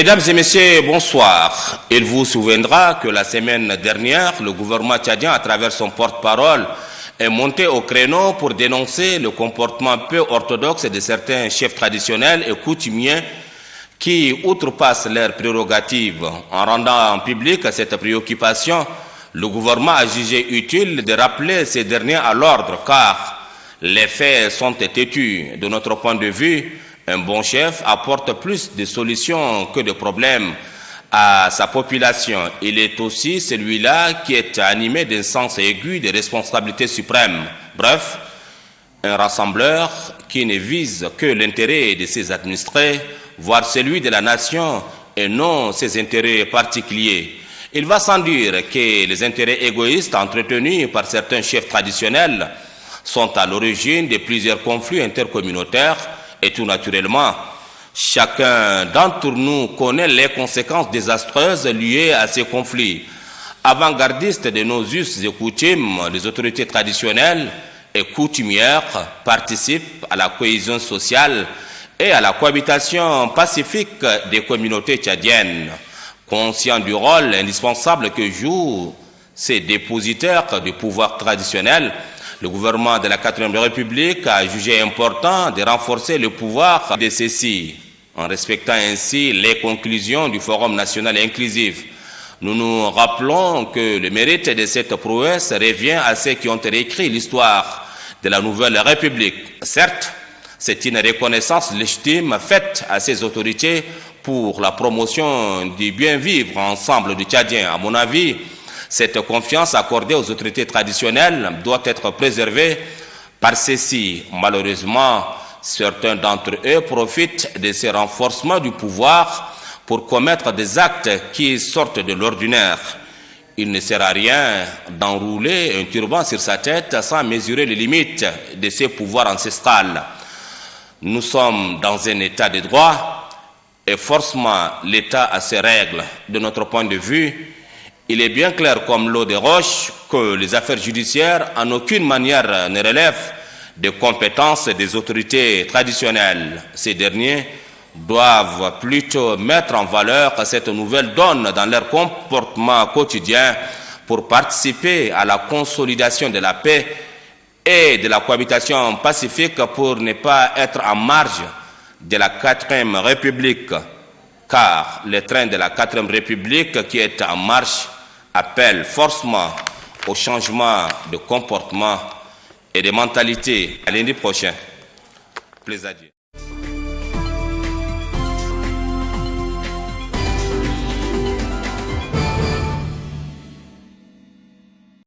Mesdames et messieurs, bonsoir. Il vous souviendra que la semaine dernière, le gouvernement tchadien, à travers son porte-parole, est monté au créneau pour dénoncer le comportement peu orthodoxe de certains chefs traditionnels et coutumiers qui outrepassent leurs prérogatives. En rendant public cette préoccupation, le gouvernement a jugé utile de rappeler ces derniers à l'ordre, car les faits sont têtus. De notre point de vue, un bon chef apporte plus de solutions que de problèmes à sa population. Il est aussi celui-là qui est animé d'un sens aigu de responsabilité suprême. Bref, un rassembleur qui ne vise que l'intérêt de ses administrés, voire celui de la nation et non ses intérêts particuliers. Il va sans dire que les intérêts égoïstes entretenus par certains chefs traditionnels sont à l'origine de plusieurs conflits intercommunautaires et tout naturellement, chacun d'entre nous connaît les conséquences désastreuses liées à ces conflits. Avant-gardistes de nos us et coutumes, les autorités traditionnelles et coutumières participent à la cohésion sociale et à la cohabitation pacifique des communautés tchadiennes. Conscient du rôle indispensable que jouent ces dépositaires du pouvoir traditionnel, le gouvernement de la 4e République a jugé important de renforcer le pouvoir de ceux-ci, en respectant ainsi les conclusions du Forum national inclusif. Nous nous rappelons que le mérite de cette prouesse revient à ceux qui ont réécrit l'histoire de la Nouvelle République. Certes, c'est une reconnaissance légitime faite à ces autorités pour la promotion du bien vivre ensemble du Tchadien. À mon avis, cette confiance accordée aux autorités traditionnelles doit être préservée par ceux-ci. Malheureusement, certains d'entre eux profitent de ce renforcement du pouvoir pour commettre des actes qui sortent de l'ordinaire. Il ne sert à rien d'enrouler un turban sur sa tête sans mesurer les limites de ses pouvoirs ancestraux. Nous sommes dans un état de droit et forcément l'État a ses règles. De notre point de vue, il est bien clair comme l'eau de roche que les affaires judiciaires en aucune manière ne relèvent des compétences des autorités traditionnelles. Ces derniers doivent plutôt mettre en valeur cette nouvelle donne dans leur comportement quotidien pour participer à la consolidation de la paix et de la cohabitation pacifique pour ne pas être en marge de la 4e République. Car le train de la 4e République qui est en marche appelle forcément au changement de comportement et de mentalité. À lundi prochain. Plaisir.